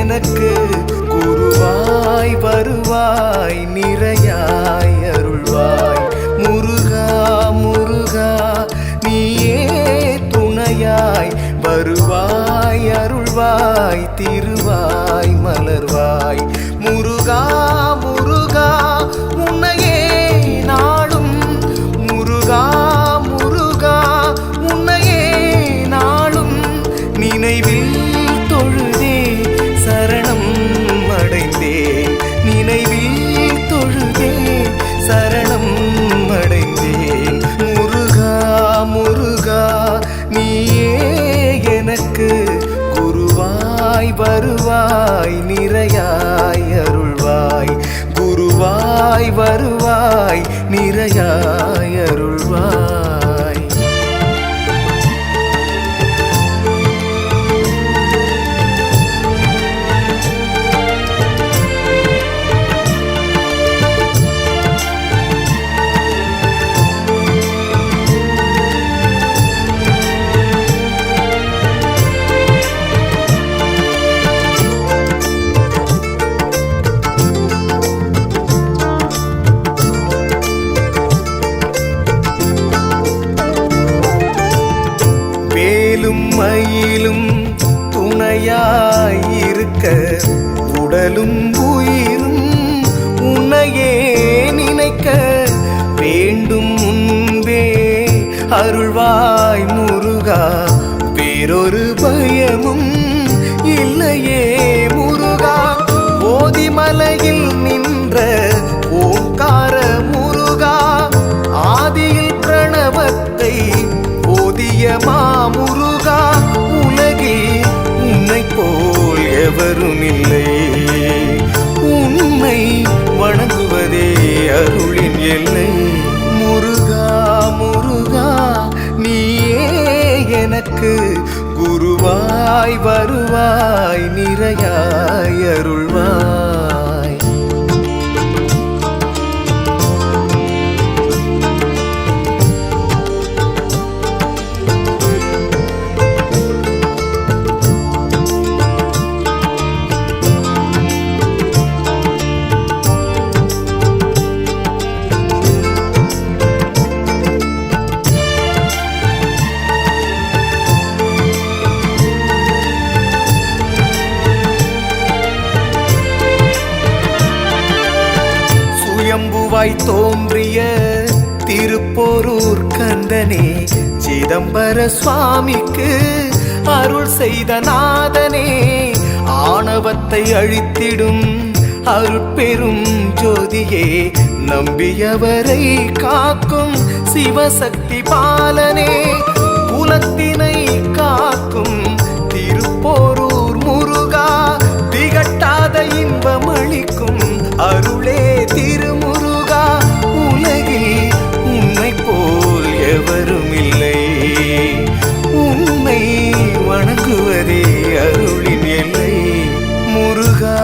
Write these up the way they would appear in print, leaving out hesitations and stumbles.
எனக்கு குருவாய் வருவாய் நிறையாய் அருள்வாய் முருகா முருகா நீயே துணையாய் வருவாய் அருள்வாய் திருவாய் மலர்வாய் முருகா முருகா உன்னையே நாளும் முருகா முருகா உன்னையே நாளும் நினைவில் தொழுதே சரணம் அடைந்தேன் நினைவில் தொழுதே சரணம் அடைந்தேன் முருகா முருகா நீயே எனக்கு குருவாய் வருவாய் நிறையாய் அருள்வாய் குருவாய் வருவாய் நிறையாய் அருள்வாய் மயிலும் துணையாயிருக்க உடலும் உயிரும் உன்னையே நினைக்க வேண்டும் முன்பே அருள்வாய் முருகா வேறொரு பயமும் இல்லையே முருகா போதிமலையில் நின்ற ஓங்கார முருகா ஆதியில் பிரணவத்தை ஓதிய மாமுருகா உலகில் உன்னை போல் எவரும் இல்லை உன்னை வணங்குவதே அருளின் எல்லை முருகா முருகா நீயே எனக்கு குருவாய் வருவாய் நிறையாய் அருள்வாய் சுயம்புவாய் தோன்றிய திருப்போரூர் கந்தனே சிதம்பர சுவாமிக்கு அருள் செய்த நாதனே ஆணவத்தை அழித்திடும் அருட்பெரும் ஜோதியே நம்பியவரை காக்கும் சிவசக்தி பாலனே குலத்தினை காக்கும் திருப்போரூர் முருகா திகட்டாத இன்பமளிக்கும் அருளே திருமுருகா உலகில் உன்னை போல் எவரும் இல்லை உன்னை வணங்குவதே அருளின் எல்லை முருகா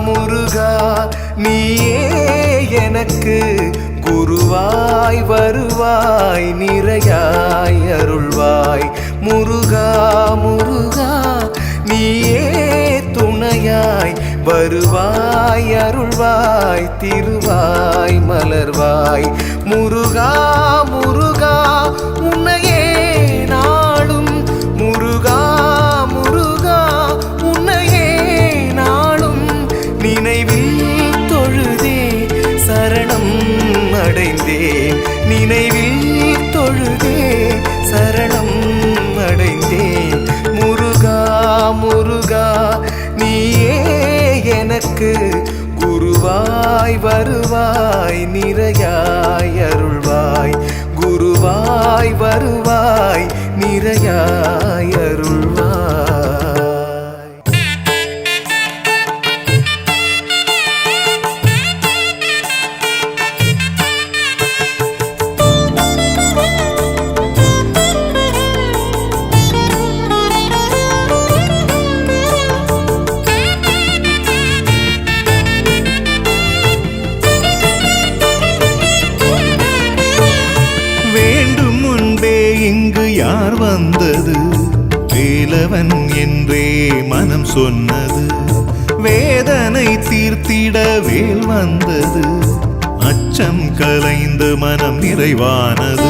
முருகா நீயே எனக்கு குருவாய் வருவாய் நிறையாய் அருள்வாய் முருகா முருகா நீயே துணையாய் வருவாய் அருள்வாய் திருவாய் மலர்வாய் முருகா முருகா உன்னையே நாளும் முருகா முருகா உன்னையே நாளும் நினைவில் தொழுதே சரணம் அடைந்தேன் நினைவில் தொழுதே சரணம் அடைந்தேன் முருகா முருகா நீயே எனக்கு குருவாய் வருவாய் நிறையாய் அருள்வாய் குருவாய் வருவாய் நிறையாய் அருள்வாய் யார் வந்தது வேலவன் என்றே மனம் சொன்னது வேதனை தீர்த்திட வேல் வந்தது, அச்சம் கலைந்து மனம் நிறைவானது.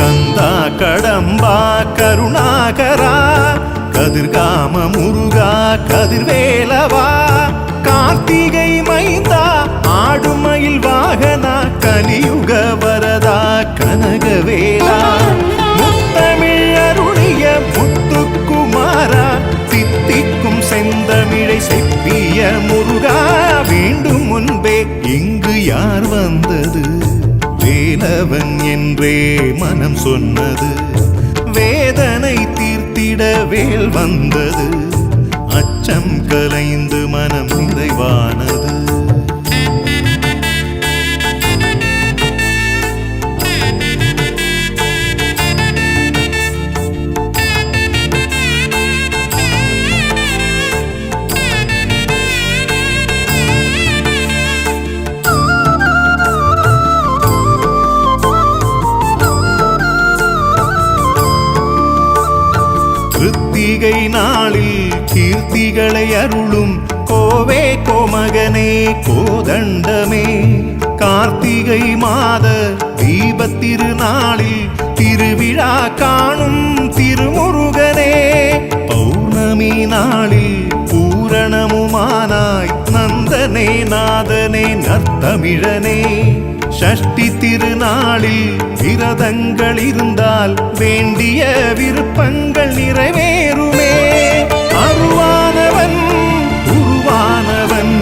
கந்தா கடம்பா கருணாகரா, கதிர்காம முருகா கதிர்வேலவா, கார்த்திகை மைந்தா ஆடுமயில் வாகனா, கலியுக வரதா கனகவேலா, முத்தமிழ் அருளிய முத்துக்குமாரா, தித்திக்கும் செந்தமிழை செப்பிய முருகா, வேண்டும் முன்பே இங்கு யார் வந்தது, வேலவன் என்றே மனம் சொன்னது. வேதனை தீர்த்திட வேல் வந்தது, அச்சம் கலைந்து மனம் நிறைவானது. கிருத்திகை நாளில் கீர்த்திகளை அருளும் கோவே கோமகனே கோதண்டமே, கார்த்திகை மாத தீபத்திருநாளில் திருவிழா காணும் திருமுருகனே, பௌர்ணமி நாளில் பூரணமுமானாய் நந்தனே நாதனே நற்தமிழனே, ஷஷ்டி திருநாளில் விரதங்கள் இருந்தால் வேண்டிய விருப்பங்கள் நிறைவேறுமே. அருவானவன் உருவானவன்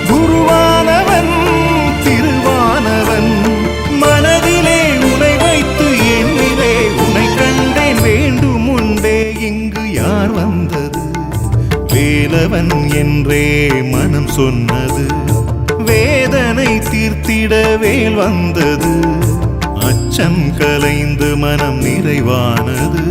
குருவானவன் திருவானவன், மனதிலே உனை வைத்து என்னிலே உனை கண்டேன், வேண்டும் முன்பே இங்கு யார் வந்தது, வேலவன் என்றே மனம் சொன்னது. வேதனை தீர்த்திட வேல் வந்தது, அச்சம் கலைந்து மனம் நிறைவானது.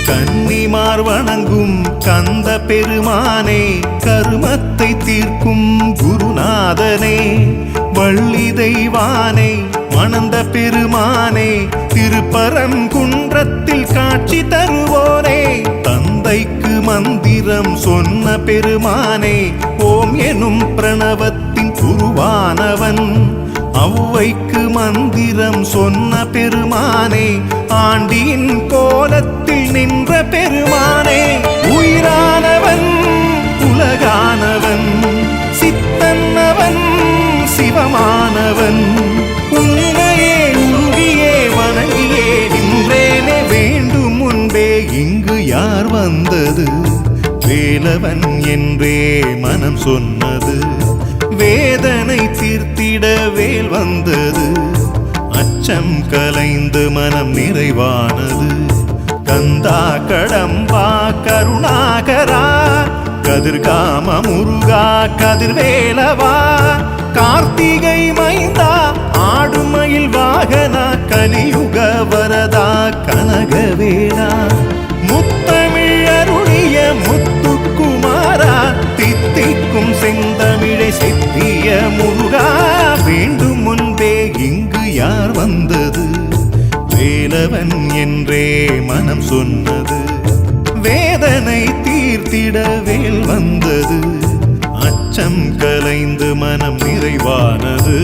கன்னிமார் வணங்கும் கந்த பெருமானே, கருமத்தை தீர்க்கும் குருநாதனே, வள்ளி தெய்வானே மணந்த பெருமானே, திருப்பரங்குன்றத்தில் காட்சி தருவோனே, தந்தைக்கு மந்திரம் சொன்ன பெருமானே, ஓம் எனும் பிரணவத்தின் குருவானவன், ஔவைக்கு மந்திரம் சொன்ன பெருமானே, ஆண்டியின் கோலத்தில் நின்ற பெருமானே, உயிரானவன் உலகானவன் சித்தன்னவன் சிவமானவன், உன்னையே உருகியே வணங்கியே நின்றேனே, வேண்டும் முன்பே இங்கு யார் வந்தது, வேலவன் என்றே மனம் சொன்னது. வேதனை தீர்த்திட வேல் வந்தது, அச்சம் கலைந்து மனம் நிறைவானது. கந்தா கடம்பா கருணாகரா, கதிர்காம முருகா கதிர்வேலவா, கார்த்திகை மைந்தா ஆடுமயில் வாகனா, கலியுக வரதா கனகவேலா, முத்தமிழ் அருளிய முத்துக்குமாரா, தித்திக்கும் செந்தமிழை செப்பிய முருகா, வேண்டும் முன்பே இங்கு யார் வந்தது, வேலவன் என்றே மனம் சொன்னது. வேதனை தீர்த்திட வேல் வந்தது, அச்சம் கலைந்து மனம் நிறைவானது.